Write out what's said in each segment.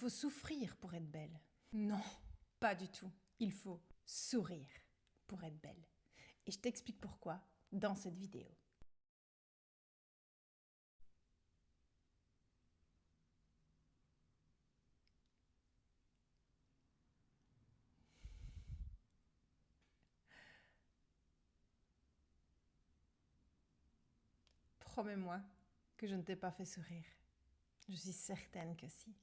faut souffrir pour être belle. Non, pas du tout. Il faut sourire pour être belle. Et je t'explique pourquoi dans cette vidéo. Promets-moi que je ne t'ai pas fait sourire. Je suis certaine que si.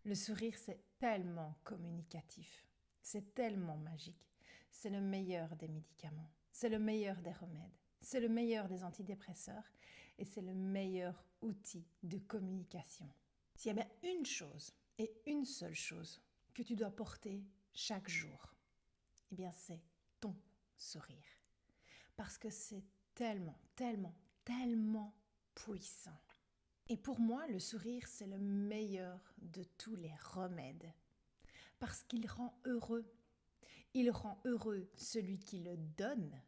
Le sourire, c'est tellement communicatif. C'est tellement magique. C'est le meilleur des médicaments. C'est le meilleur des remèdes. C'est le meilleur des antidépresseurs. Et c'est le meilleur outil de communication. S'il y a bien une chose, et une seule chose, que tu dois porter chaque jour, eh bien c'est ton sourire. Parce que c'est tellement, tellement, tellement puissant. Et pour moi, le sourire, c'est le meilleur de tous les remèdes. Parce qu'il rend heureux. Il rend heureux celui qui le donne,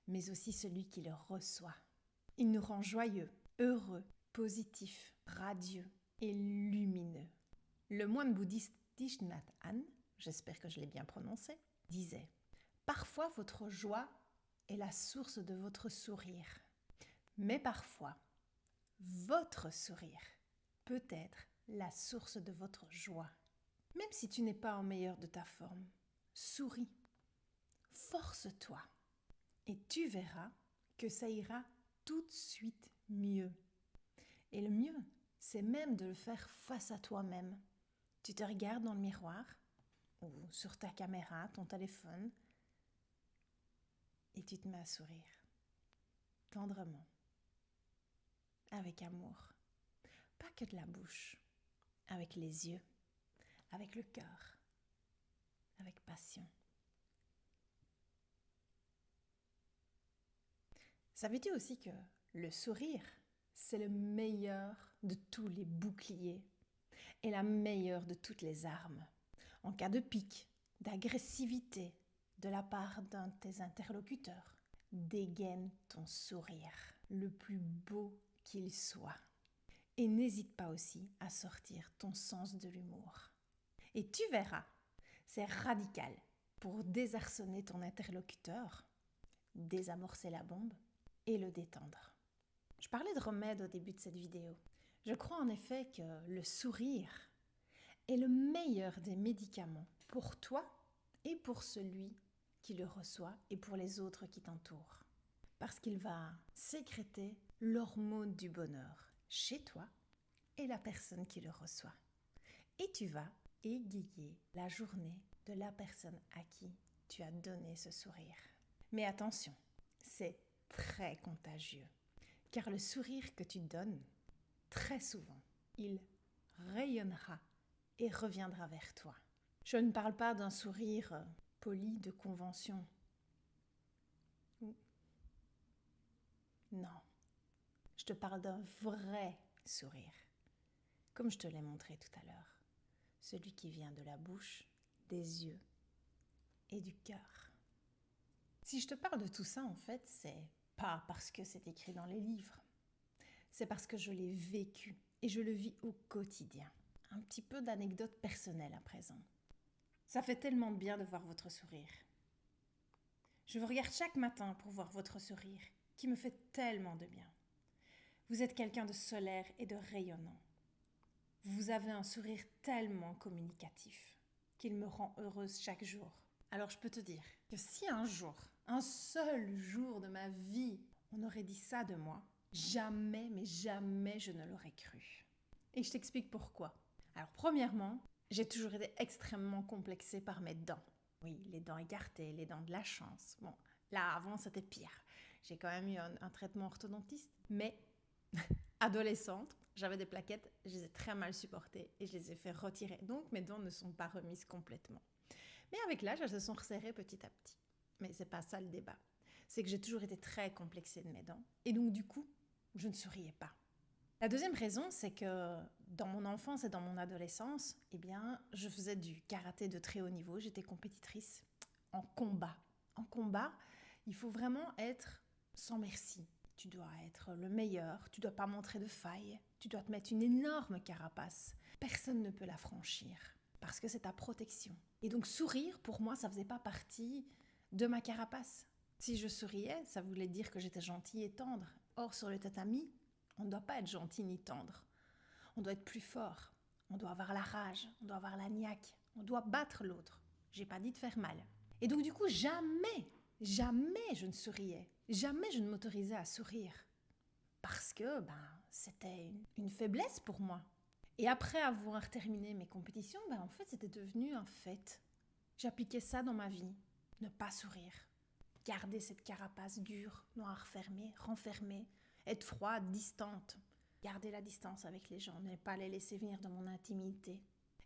mais aussi celui qui le reçoit. Il nous rend joyeux, heureux, positifs, radieux et lumineux. Le moine bouddhiste Thich Nhat Hanh, j'espère que je l'ai bien prononcé, disait « Parfois votre joie est la source de votre sourire, mais parfois votre sourire peut être la source de votre joie. Même si tu n'es pas au meilleur de ta forme, souris, force-toi et tu verras que ça ira tout de suite mieux. Et le mieux, c'est même de le faire face à toi-même. Tu te regardes dans le miroir ou sur ta caméra, ton téléphone, et tu te mets à sourire, tendrement, avec amour. Pas que de la bouche, avec les yeux, avec le cœur, avec passion. Savais-tu aussi que le sourire, c'est le meilleur de tous les boucliers et la meilleure de toutes les armes. En cas de pique, d'agressivité de la part d'un de tes interlocuteurs, dégaine ton sourire, le plus beau qu'il soit. Et n'hésite pas aussi à sortir ton sens de l'humour. Et tu verras, c'est radical pour désarçonner ton interlocuteur, désamorcer la bombe et le détendre. Je parlais de remède au début de cette vidéo. Je crois en effet que le sourire est le meilleur des médicaments pour toi et pour celui qui le reçoit et pour les autres qui t'entourent. Parce qu'il va sécréter l'hormone du bonheur chez toi et la personne qui le reçoit. Et tu vas égayer la journée de la personne à qui tu as donné ce sourire. Mais attention, c'est très contagieux. Car le sourire que tu donnes, très souvent, il rayonnera et reviendra vers toi. Je ne parle pas d'un sourire poli de convention. Non, je te parle d'un vrai sourire, comme je te l'ai montré tout à l'heure. Celui qui vient de la bouche, des yeux et du cœur. Si je te parle de tout ça, en fait, c'est pas parce que c'est écrit dans les livres. C'est parce que je l'ai vécu et je le vis au quotidien. Un petit peu d'anecdote personnelle à présent. Ça fait tellement de bien de voir votre sourire. Je vous regarde chaque matin pour voir votre sourire, qui me fait tellement de bien. Vous êtes quelqu'un de solaire et de rayonnant. Vous avez un sourire tellement communicatif qu'il me rend heureuse chaque jour. Alors je peux te dire que si un jour, un seul jour de ma vie, on aurait dit ça de moi, jamais, mais jamais je ne l'aurais cru. Et je t'explique pourquoi. Alors premièrement, j'ai toujours été extrêmement complexée par mes dents. Oui, les dents écartées, les dents de la chance. Bon, là avant c'était pire. J'ai quand même eu un traitement orthodontiste, mais adolescente, j'avais des plaquettes, je les ai très mal supportées et je les ai fait retirer. Donc mes dents ne sont pas remises complètement. Mais avec l'âge, elles se sont resserrées petit à petit. Mais c'est pas ça le débat. C'est que j'ai toujours été très complexée de mes dents. Et donc du coup, je ne souriais pas. La deuxième raison, c'est que dans mon enfance et dans mon adolescence, eh bien, je faisais du karaté de très haut niveau. J'étais compétitrice en combat. En combat, il faut vraiment être sans merci. Tu dois être le meilleur, tu dois pas montrer de failles, tu dois te mettre une énorme carapace. personne ne peut la franchir parce que c'est ta protection. Et donc sourire, pour moi, ça faisait pas partie de ma carapace. Si je souriais, ça voulait dire que j'étais gentille et tendre. Or, sur le tatami, on ne doit pas être gentil ni tendre. On doit être plus fort. On doit avoir la rage, on doit avoir la niaque. On doit battre l'autre. J'ai pas dit de faire mal. Et donc du coup, jamais je ne souriais. Jamais je ne m'autorisais à sourire. Parce que c'était une faiblesse pour moi. Et après avoir terminé mes compétitions, en fait, c'était devenu un fait. J'appliquais ça dans ma vie. Ne pas sourire. Garder cette carapace dure, noire, fermée, renfermée. Être froide, distante. Garder la distance avec les gens. Ne pas les laisser venir dans mon intimité.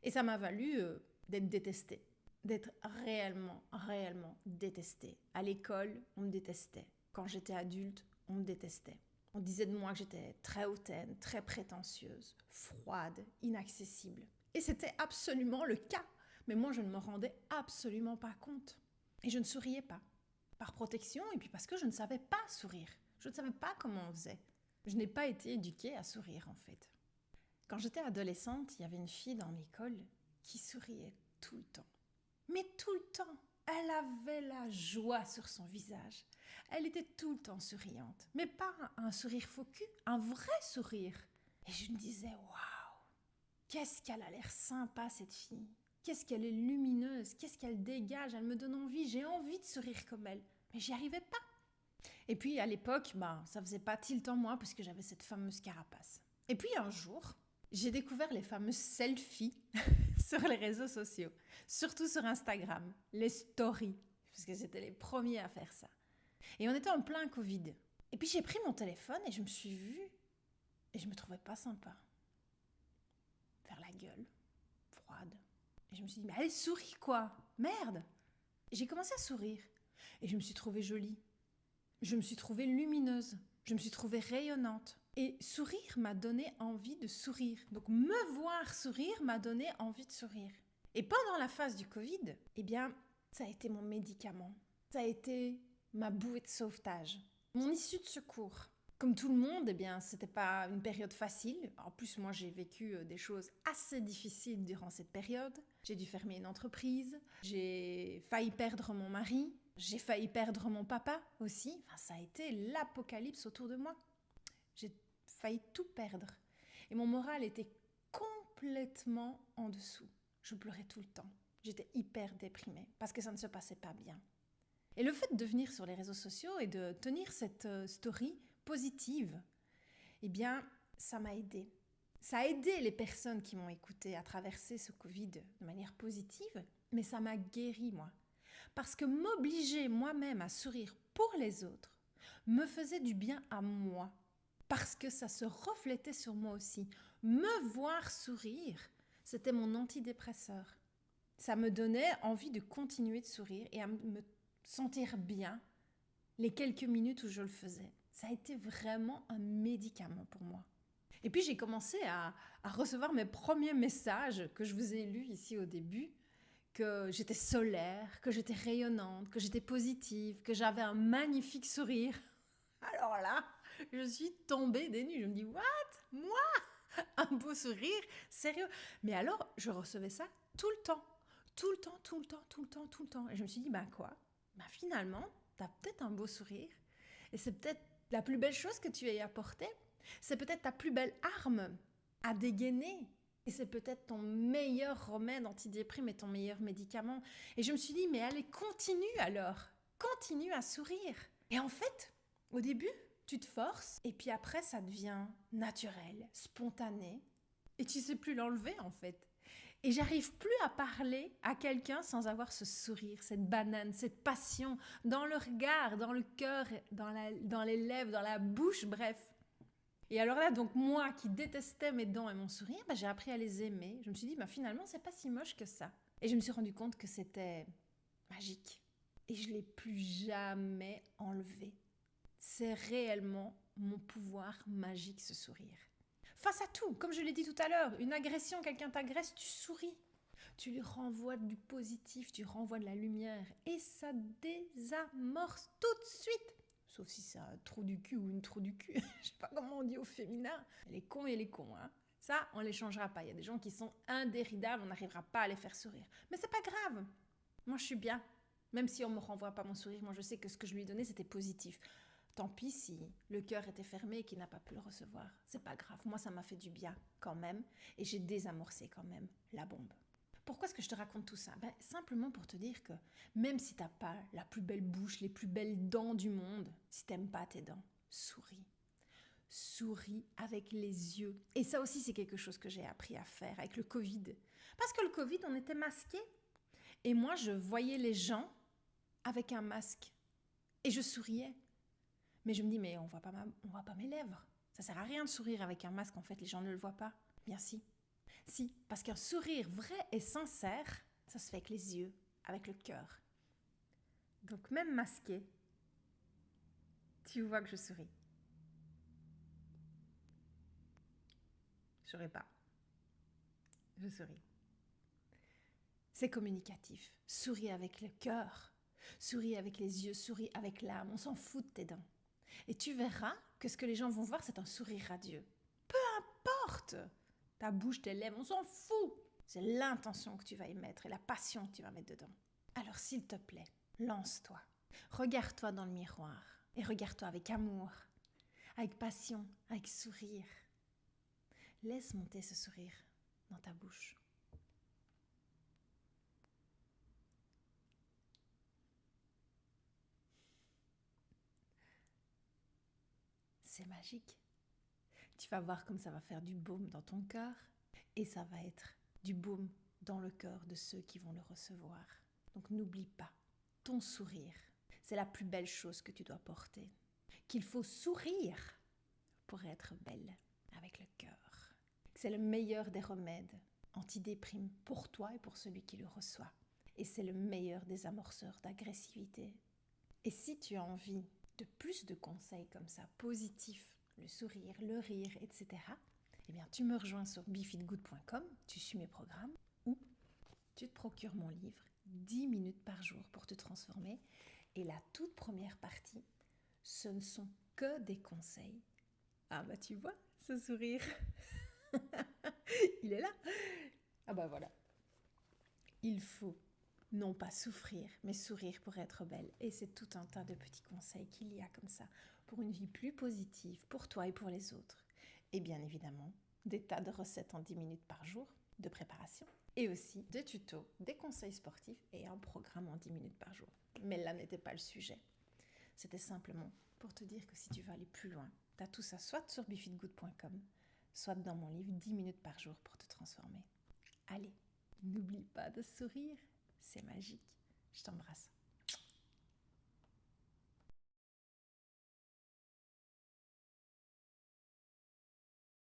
Et ça m'a valu d'être détestée. D'être réellement détestée. À l'école, on me détestait. Quand j'étais adulte, on me détestait. On disait de moi que j'étais très hautaine, très prétentieuse, froide, inaccessible. Et c'était absolument le cas. Mais moi, je ne me rendais absolument pas compte. Et je ne souriais pas. Par protection et puis parce que je ne savais pas sourire. Je ne savais pas comment on faisait. Je n'ai pas été éduquée à sourire en fait. Quand j'étais adolescente, il y avait une fille dans l'école qui souriait tout le temps. Mais tout le temps. Elle avait la joie sur son visage. Elle était tout le temps souriante. Mais pas un sourire faux cul, un vrai sourire. Et je me disais, waouh, qu'est-ce qu'elle a l'air sympa cette fille. Qu'est-ce qu'elle est lumineuse, qu'est-ce qu'elle dégage, elle me donne envie, j'ai envie de sourire comme elle. Mais j'y arrivais pas. Et puis à l'époque, ça faisait pas tilt en moi parce que j'avais cette fameuse carapace. Et puis un jour, j'ai découvert les fameuses selfies sur les réseaux sociaux, surtout sur Instagram, les stories, parce que c'était les premiers à faire ça. Et on était en plein Covid. Et puis j'ai pris mon téléphone et je me suis vue et je me trouvais pas sympa. Faire la gueule, froide. Et je me suis dit, mais allez, souris quoi, merde. Et j'ai commencé à sourire et je me suis trouvée jolie. Je me suis trouvée lumineuse. Je me suis trouvée rayonnante. Et sourire m'a donné envie de sourire. Donc me voir sourire m'a donné envie de sourire. Et pendant la phase du Covid, ça a été mon médicament. Ça a été ma bouée de sauvetage. Mon issue de secours. Comme tout le monde, c'était pas une période facile. En plus, moi, j'ai vécu des choses assez difficiles durant cette période. J'ai dû fermer une entreprise. J'ai failli perdre mon mari. J'ai failli perdre mon papa aussi. Ça a été l'apocalypse autour de moi. J'ai failli tout perdre. Et mon moral était complètement en dessous. Je pleurais tout le temps. J'étais hyper déprimée parce que ça ne se passait pas bien. Et le fait de venir sur les réseaux sociaux et de tenir cette story positive, ça m'a aidée. Ça a aidé les personnes qui m'ont écoutée à traverser ce Covid de manière positive, mais ça m'a guérie, moi. Parce que m'obliger moi-même à sourire pour les autres me faisait du bien à moi. Parce que ça se reflétait sur moi aussi. Me voir sourire, c'était mon antidépresseur. Ça me donnait envie de continuer de sourire et à me sentir bien les quelques minutes où je le faisais. Ça a été vraiment un médicament pour moi. Et puis j'ai commencé à recevoir mes premiers messages que je vous ai lus ici au début, que j'étais solaire, que j'étais rayonnante, que j'étais positive, que j'avais un magnifique sourire. Alors là, je suis tombée des nues. Je me dis, what? Moi? Un beau sourire? Sérieux? Mais alors, je recevais ça tout le temps. Tout le temps. Et je me suis dit, quoi? Finalement, t'as peut-être un beau sourire. Et c'est peut-être la plus belle chose que tu aies apportée. C'est peut-être ta plus belle arme à dégainer. Et c'est peut-être ton meilleur remède antidéprime et ton meilleur médicament. Et je me suis dit, mais allez, continue alors. Continue à sourire. Et en fait, au début, tu te forces. Et puis après, ça devient naturel, spontané. Et tu sais plus l'enlever, en fait. Et j'arrive plus à parler à quelqu'un sans avoir ce sourire, cette banane, cette passion dans le regard, dans le cœur, dans les lèvres, dans la bouche, bref. Et alors là, donc moi qui détestais mes dents et mon sourire, j'ai appris à les aimer. Je me suis dit, finalement, c'est pas si moche que ça. Et je me suis rendu compte que c'était magique. Et je l'ai plus jamais enlevé. C'est réellement mon pouvoir magique, ce sourire. Face à tout, comme je l'ai dit tout à l'heure, une agression, quelqu'un t'agresse, tu souris. Tu lui renvoies du positif, tu renvoies de la lumière et ça désamorce tout de suite. Sauf si c'est un trou du cul ou une trou du cul. Je sais pas comment on dit au féminin. Les cons et les cons, hein. Ça, on ne les changera pas. Il y a des gens qui sont indéridables, on n'arrivera pas à les faire sourire. Mais c'est pas grave. Moi, je suis bien. Même si on ne me renvoie pas mon sourire, moi, je sais que ce que je lui ai donné, c'était positif. Tant pis si le cœur était fermé et qu'il n'a pas pu le recevoir. C'est pas grave. Moi, ça m'a fait du bien quand même. Et j'ai désamorcé quand même la bombe. Pourquoi est-ce que je te raconte tout ça? Simplement pour te dire que même si tu n'as pas la plus belle bouche, les plus belles dents du monde, si tu n'aimes pas tes dents, souris. Souris avec les yeux. Et ça aussi, c'est quelque chose que j'ai appris à faire avec le Covid. Parce que le Covid, on était masqués. Et moi, je voyais les gens avec un masque. Et je souriais. Mais je me dis, mais on voit pas mes lèvres. Ça sert à rien de sourire avec un masque, en fait, les gens ne le voient pas. Bien si. Si, parce qu'un sourire vrai et sincère, ça se fait avec les yeux, avec le cœur. Donc même masqué, tu vois que je souris. Je souris pas. Je souris. C'est communicatif. Souris avec le cœur. Souris avec les yeux, souris avec l'âme. On s'en fout de tes dents. Et tu verras que ce que les gens vont voir, c'est un sourire radieux. Peu importe ta bouche, tes lèvres, on s'en fout. C'est l'intention que tu vas y mettre et la passion que tu vas mettre dedans. Alors s'il te plaît, lance-toi. Regarde-toi dans le miroir et regarde-toi avec amour, avec passion, avec sourire. Laisse monter ce sourire dans ta bouche. C'est magique. Tu vas voir comme ça va faire du baume dans ton cœur et ça va être du baume dans le cœur de ceux qui vont le recevoir. Donc n'oublie pas, ton sourire, c'est la plus belle chose que tu dois porter. Qu'il faut sourire pour être belle avec le cœur. C'est le meilleur des remèdes antidéprime pour toi et pour celui qui le reçoit. Et c'est le meilleur des amorceurs d'agressivité. Et si tu as envie de plus de conseils comme ça, positifs, le sourire, le rire, etc., eh bien, tu me rejoins sur befeelgood.com, tu suis mes programmes, ou tu te procures mon livre 10 minutes par jour pour te transformer. Et la toute première partie, ce ne sont que des conseils. Ah bah tu vois, ce sourire, il est là. Ah bah voilà. Il faut non pas souffrir, mais sourire pour être belle. Et c'est tout un tas de petits conseils qu'il y a comme ça pour une vie plus positive, pour toi et pour les autres. Et bien évidemment, des tas de recettes en 10 minutes par jour de préparation. Et aussi des tutos, des conseils sportifs et un programme en 10 minutes par jour. Mais là n'était pas le sujet. C'était simplement pour te dire que si tu veux aller plus loin, tu as tout ça soit sur befeelgood.com, soit dans mon livre 10 minutes par jour pour te transformer. Allez, n'oublie pas de sourire, c'est magique. Je t'embrasse.